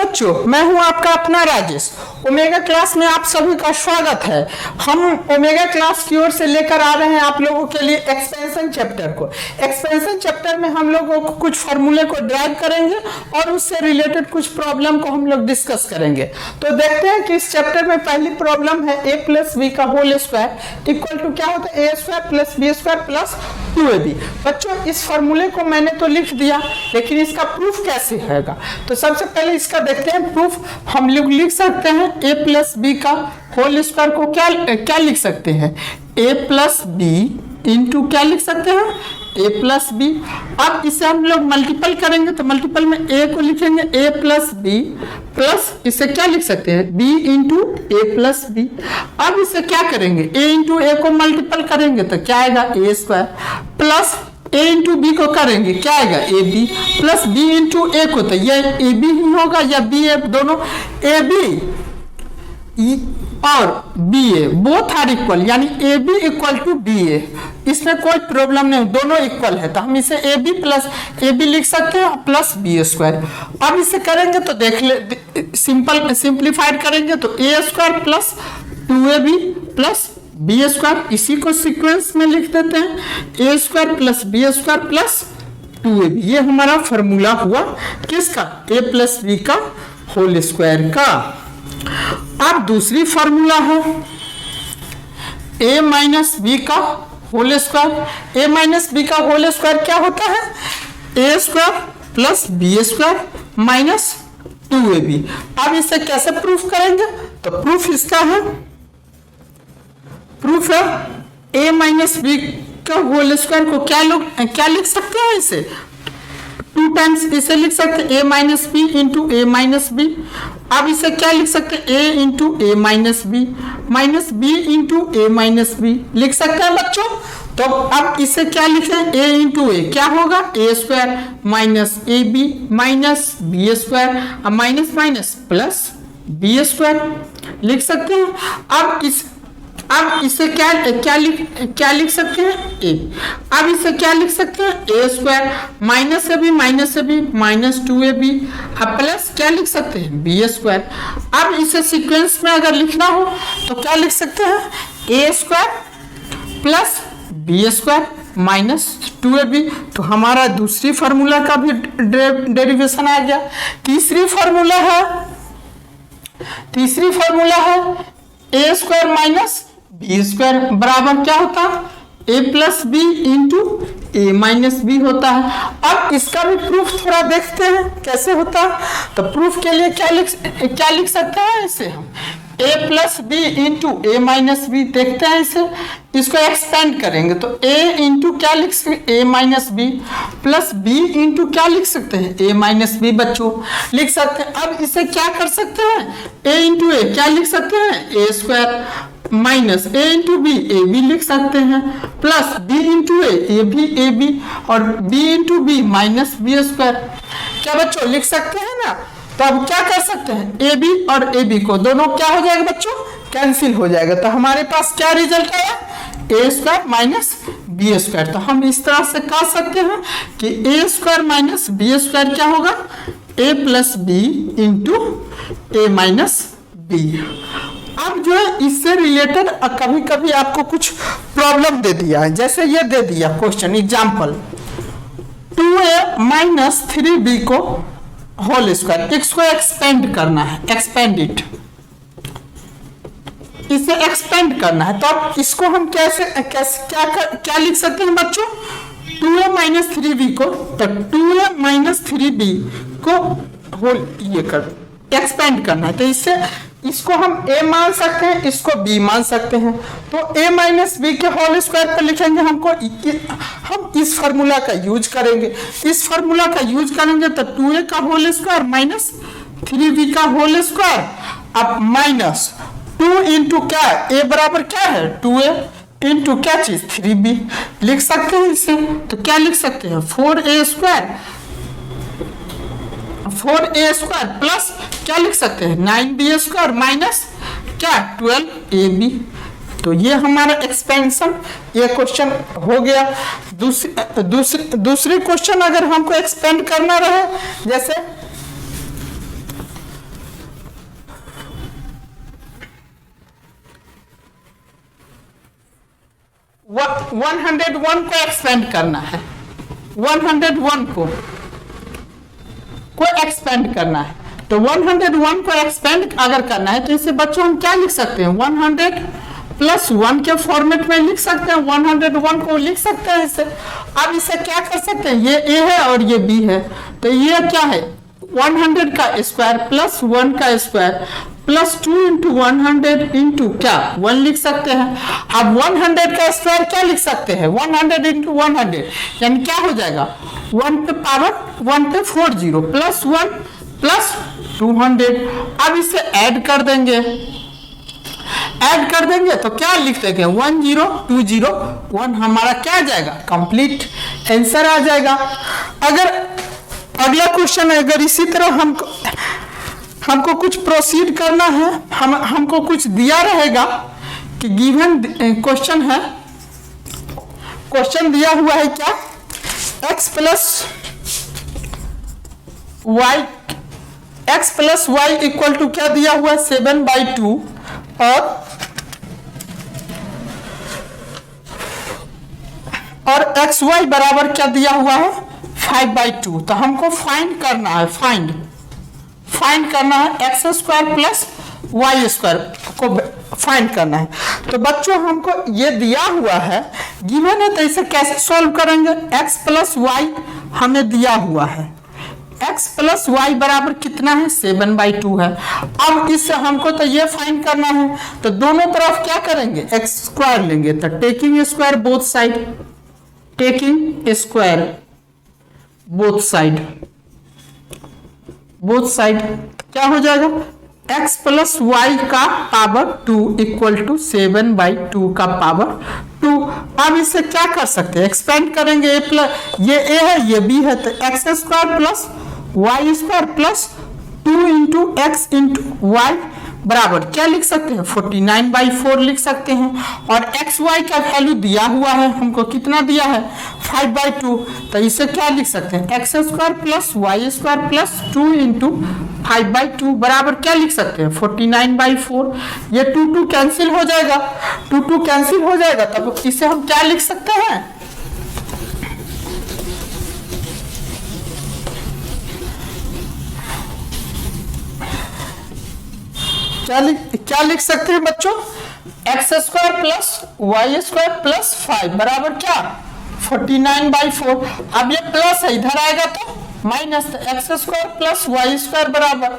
बच्चों, मैं हूं आपका अपना राजेश। ओमेगा क्लास में आप सभी का स्वागत है। हम ओमेगा क्लास की ओर से लेकर आ रहे हैं आप लोगों के लिए एक्सपेंशन चैप्टर को। एक्सपेंशन चैप्टर में हम लोगों को कुछ फॉर्मूले को ड्राइव करेंगे और उससे रिलेटेड कुछ प्रॉब्लम को हम लोग डिस्कस करेंगे। तो देखते हैं कि इस चैप्टर में पहली प्रॉब्लम है a प्लस बी का होल स्क्वायर इक्वल टू क्या होता है, A square plus B square plus 2ab। बच्चों, इस फॉर्मूले को मैंने तो लिख दिया, लेकिन इसका प्रूफ कैसे होगा? तो सबसे पहले इसका देखते हैं प्रूफ। हम लोग लिख सकते हैं a प्लस बी का होल स्क्वायर को क्या लिख सकते हैं, a प्लस बी इंटू क्या लिख सकते हैं, a प्लस बी। अब इसे हम लोग मल्टीपल करेंगे तो मल्टीपल में a को लिखेंगे a प्लस बी प्लस इसे क्या लिख सकते हैं, b इंटू ए प्लस बी। अब इसे क्या करेंगे, a इंटू ए को मल्टीपल करेंगे तो क्या आएगा, a square plus a into B को करेंगे क्या आएगा, A B plus B into A को, तो ये ए बी ही होगा या बी ए, दोनों ए बी और B A both are equal, यानी A B equal to B A. इसमें कोई प्रॉब्लम नहीं, दोनों इक्वल है तो हम इसे a B plus a B लिख सकते हैं प्लस बी स्क्वायर। अब इसे करेंगे तो देख ले, सिंप्लीफाइड करेंगे तो A square plus 2ab plus B square, इसी को सीक्वेंस में लिख देते हैं, A square plus B square plus 2ab। ये हमारा फॉर्मूला हुआ किसका, ए प्लस बी का होल स्क्वायर का। अब दूसरी फॉर्मूला है a माइनस बी का whole square. a minus B का होल स्क्वायर क्या होता है, A square plus B square minus 2ab। अब इसे कैसे प्रूफ करेंगे, तो प्रूफ इसका है, प्रूफ है a माइनस बी का होल स्क्वायर को क्या लिख सकते हैं, इसे 2 टाइम्स इसे लिख सकते हैं a minus b into a minus b. अब इसे क्या लिख सकते हैं, a into a minus b into a minus b लिख सकते हैं बच्चों। तो अब इसे क्या लिखें, a इंटू ए क्या होगा, A square minus A B minus B square, minus minus plus B square लिख सकते हैं। अब इसे क्या लिख सकते हैं, ए। अब इसे क्या लिख सकते हैं, A square minus A B minus 2ab, अब प्लस क्या लिख सकते हैं, बी स्क्वायर। अब इसे सीक्वेंस में अगर लिखना हो तो क्या लिख सकते हैं, A square plus B square minus 2ab। तो हमारा दूसरी फार्मूला का भी डेरिवेशन आ गया। तीसरी फार्मूला है A square minus B square बराबर क्या होता है, ए plus B into a minus B होता है। अब इसका भी प्रूफ थोड़ा देखते हैं कैसे होता है। तो प्रूफ के लिए क्या लिख सकते हैं, इसे हम a plus B into a minus b देखते हैं। इसको एक्सपेंड करेंगे तो a इंटू क्या लिख सकते हैं, a minus b plus b into क्या लिख सकते हैं, a माइनस बी बच्चों लिख सकते हैं। अब इसे क्या कर सकते हैं, a इंटू ए क्या लिख सकते हैं, A square minus a into B A B लिख सकते हैं plus b into A B और b into B minus B square क्या बच्चों लिख सकते हैं ना। तो अब क्या कर सकते हैं, ए बी और ए बी को दोनों क्या हो जाएगा बच्चों, कैंसिल हो जाएगा। तो हमारे पास क्या रिजल्ट आया, ए स्क्वायर माइनस बी स्क्वायर। तो हम इस तरह से कह सकते हैं कि ए स्क्वायर माइनस बी स्क्वायर क्या होगा, ए plus B into a minus b. अब जो है इससे रिलेटेड कभी कभी आपको कुछ प्रॉब्लम दे दिया है, जैसे ये दे दिया question example 2a minus 3b को होल स्क्वायर, इसको एक्सपेंड करना है, एक्सपेंड इट, इसे एक्सपेंड करना है। तो अब इसको हम क्या लिख सकते हैं बच्चों, 2a माइनस 3b को, तो 2a माइनस 3b को होल ये कर एक्सपेंड करना है। तो इसको हम a मान सकते हैं, इसको b मान सकते हैं। तो a माइनस बी के होल स्क्वायर पर लिखेंगे हम इस फार्मूला का यूज करेंगे। इस फार्मूला का यूज करेंगे तो 2a का होल स्क्वायर माइनस 3b का होल स्क्वायर, अब माइनस 2 इंटू क्या, a बराबर क्या है 2a इंटू क्या चीज 3b लिख सकते हैं इसे। तो क्या लिख सकते हैं, 4a स्क्वायर प्लस क्या लिख सकते हैं, 9b स्क्वायर माइनस क्या 12ab। तो ये हमारा एक्सपेंशन, ये क्वेश्चन हो गया। दूसरी क्वेश्चन अगर हमको एक्सपेंड करना रहे, जैसे 101 को एक्सपेंड करना है, 101 को एक्सपेंड करना है। तो 101 को एक्सपेंड अगर करना है तो इसे बच्चों हम क्या लिख सकते हैं, 100 प्लस 1 के फॉर्मेट में लिख सकते हैं, 101 को लिख सकते हैं इसे। अब इसे क्या कर सकते हैं, ये ए है और ये बी है, तो ये क्या है 100 का स्क्वायर प्लस 1 का स्क्वायर प्लस 2 इंटू 100 इंटू क्या 1 लिख सकते हैं। अब 100 का स्क्वायर क्या लिख सकते हैं, 100 इंटू 100 यानी क्या हो जाएगा 1 पे पावर 1 पे 40 प्लस 1 प्लस 200। अब इसे ऐड कर देंगे, तो क्या लिख देंगे 10201 हमारा क्या आ जाएगा, कंप्लीट आंसर आ जाएगा। अगर अगला क्वेश्चन अगर इसी तरह हमको कुछ प्रोसीड करना है, हमको कुछ दिया रहेगा कि गिवन क्वेश्चन है, क्वेश्चन दिया हुआ है क्या x plus y equal to क्या दिया हुआ है 7/2 और एक्स वाई बराबर क्या दिया हुआ है 5/2। तो हमको फाइंड करना है, फाइंड करना है x square plus y square को फाइंड करना है। तो बच्चों हमको ये दिया हुआ है, गिवन है, तो इसे कैसे सॉल्व करेंगे, एक्स प्लस वाई हमें दिया हुआ है, x प्लस वाई बराबर कितना है 7/2 है। अब इससे हमको तो ये फाइंड करना है, तो दोनों तरफ क्या करेंगे x स्क्वायर लेंगे, तो टेकिंग स्क्वायर बोथ साइड क्या हो जाएगा x प्लस वाई का पावर 2 इक्वल टू 7/2 का पावर 2। अब इसे क्या कर सकते हैं, एक्सपेंड करेंगे, ये a है ये b है, तो x square plus y square plus 2 into x into y बराबर क्या लिख सकते हैं 49/4 लिख सकते हैं। और एक्स वाई का वैल्यू दिया हुआ है, हमको कितना दिया है 5/2, तो इसे क्या लिख सकते हैं x square plus y square plus 2 into 5/2 बराबर क्या लिख सकते हैं 49/4। ये 2 कैंसिल हो जाएगा, 2 कैंसिल हो जाएगा, तब इसे हम क्या लिख सकते हैं, क्या लिख सकते हैं बच्चों, x square plus y square plus 5 बराबर क्या 49/4। अब ये प्लस है, इधर आएगा तो माइनस, तो x square plus y square बराबर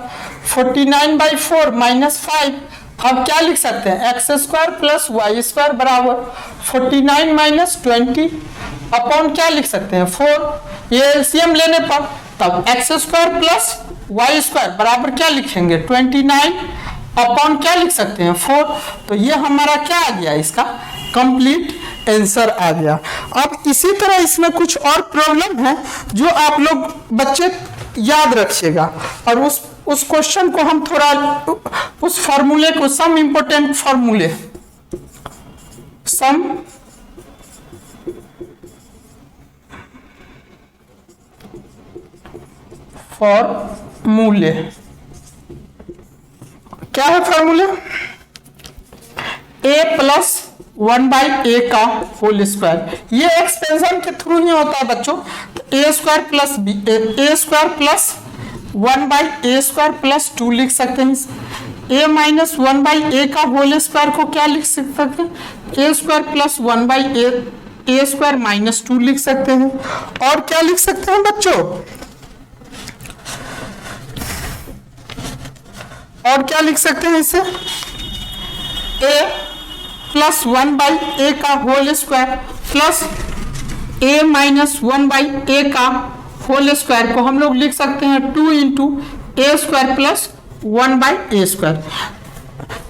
49/4 माइनस 5। अब क्या लिख सकते हैं x square plus y square बराबर 49 माइनस 20 अपॉन क्या लिख सकते हैं 4। ये एलसीएम लेने पर तब x square plus y square बराबर क्या लिखेंगे 29 अपॉन क्या लिख सकते हैं 4। तो ये हमारा क्या आ गया, इसका कंप्लीट आंसर आ गया। अब इसी तरह इसमें कुछ और प्रॉब्लम है जो आप लोग बच्चे याद रखिएगा, और उस क्वेश्चन को हम थोड़ा उस फॉर्मूले को, सम इंपोर्टेंट फॉर्मूले, सम फॉर्मूले क्या है फॉर्मूला, a प्लस 1/a का होल स्क्वायर, ये एक्सपेंशन के थ्रू ही होता है बच्चों। तो a square plus b, a square plus 1/a square plus 2 लिख सकते हैं। a माइनस 1/a का होल स्क्वायर को क्या लिख सकते हैं, a square plus 1/a square minus 2 लिख सकते हैं। और क्या लिख सकते हैं बच्चों, और क्या लिख सकते हैं इसे, a प्लस 1/a का whole square plus a minus 1/a का होल स्क्वायर को हम लोग लिख सकते हैं 2 into a square plus 1/a square.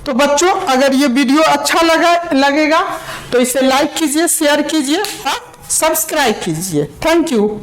तो बच्चों अगर ये वीडियो अच्छा लगेगा तो इसे लाइक कीजिए, शेयर कीजिए और सब्सक्राइब कीजिए। Thank you.